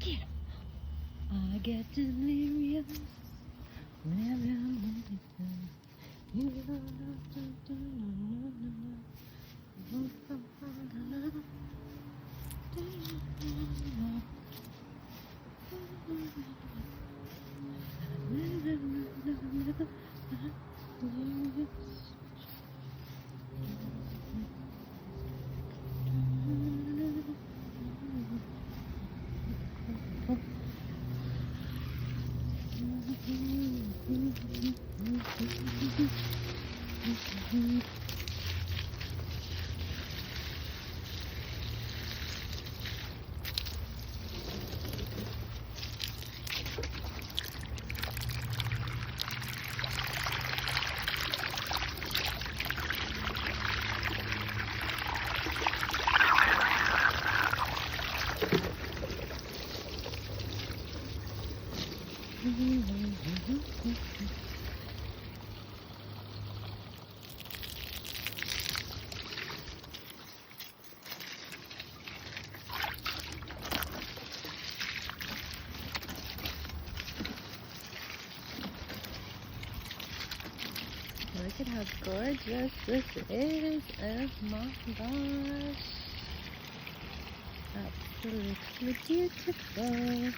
Get 'em. I get delirious whenever I'm with you. Look at how gorgeous this is. Oh my gosh. Absolutely beautiful.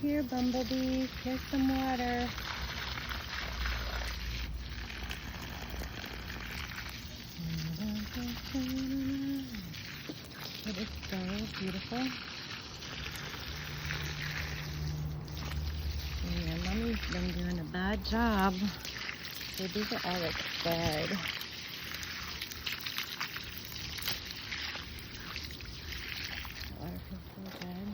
Here, bumblebees, here's some water. It is so beautiful. Yeah, Mommy's been doing a bad job. So these are all like fed. The water feels so good.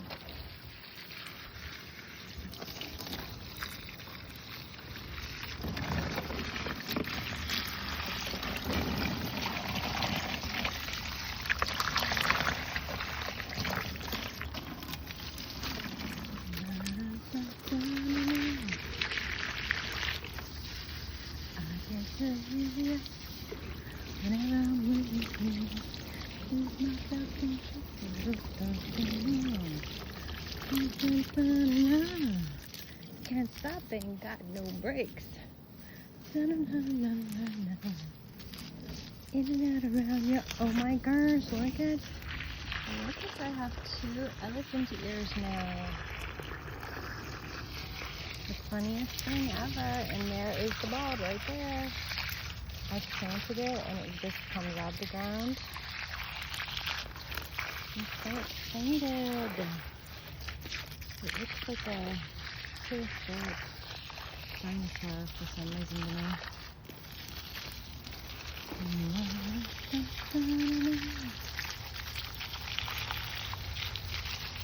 Can't stop, ain't got no brakes. In and out around you. Oh my gosh, look at I have 2 elephant ears now. The funniest thing ever. And there is the bulb right there. I planted it and it just comes out the ground. I'm so excited. It looks like a prehistoric dinosaur for some reason to me.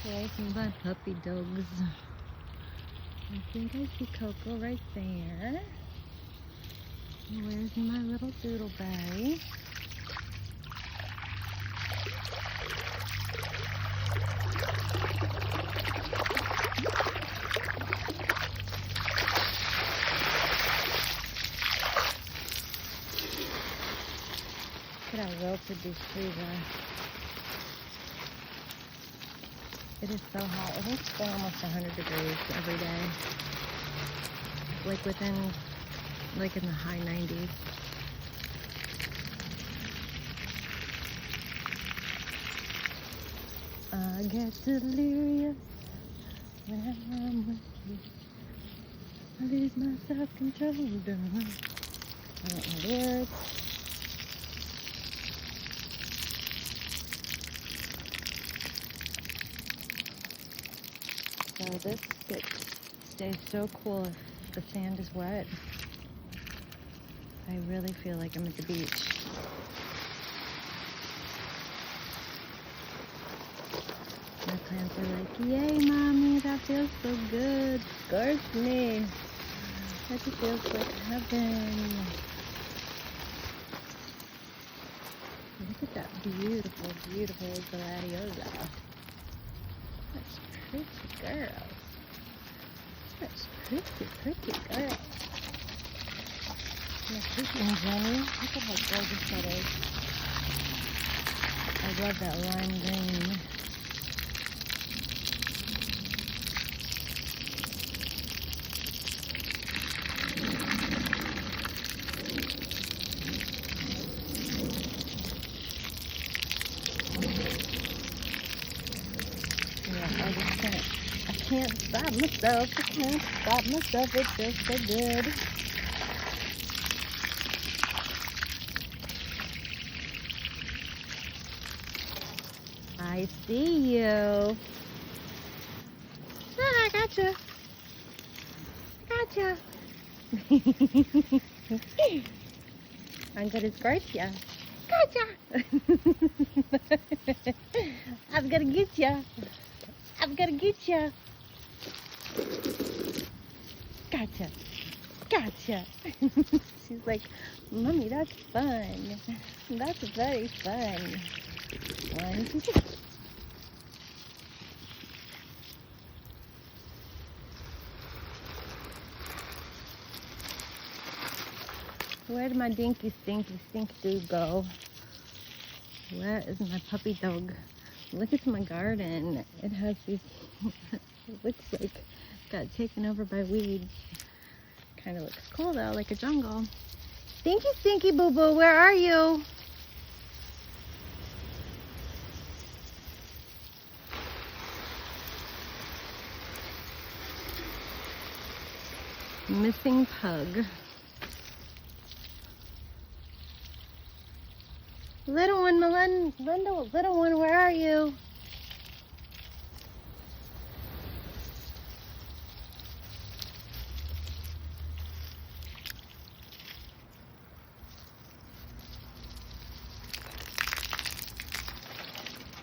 Racing by puppy dogs. I think I see Coco right there. Where's my little doodle bag? Look at how well produced trees are. It is so hot. I think it's been almost 100 degrees every day. Like in the high 90s. I get delirious when I'm with you. I lose my self-control, darling. I don't know the words. So this stays so cool if the sand is wet. I really feel like I'm at the beach. My plants are like, yay, Mommy, that feels so good. Scorch me. That just feels like heaven. Look at that beautiful, beautiful gladiola. That's pretty girl. That's pretty, pretty girl. My freaking Jenny. Look at how gorgeous that is. I love that lime green. Yeah, I can't stop myself. I can't stop myself. It's just so good. I see you. Ah, I gotcha. Gotcha. I'm gonna squirt ya. Gotcha. I'm gonna get ya. I'm gonna get ya. Gotcha. Gotcha. She's like, Mommy, that's fun. That's very fun. 1, 2, 3. Where did my dinky stinky stink dude go? Where is my puppy dog? Look at my garden. It has these, it looks like it got taken over by weeds. Kind of looks cool though, like a jungle. Stinky stinky boo boo, where are you? Missing pug. Little one, Melinda, little one, where are you?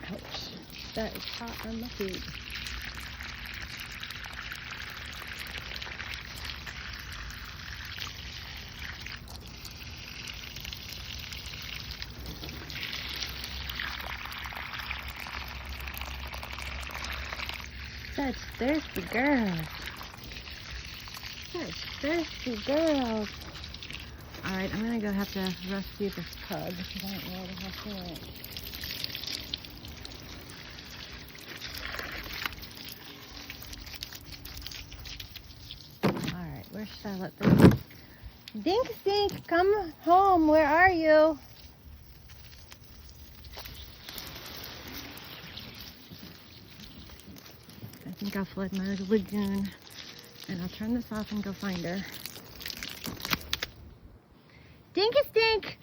Ouch, that is hot on my feet. Such thirsty girls. Such thirsty girls. Alright, I'm gonna go have to rescue this pug because I don't know where the heck he went. Alright, where should I let this? Dink Stink, come home. Where are you? I think I'll flood my lagoon, and I'll turn this off and go find her. Dinky Stink!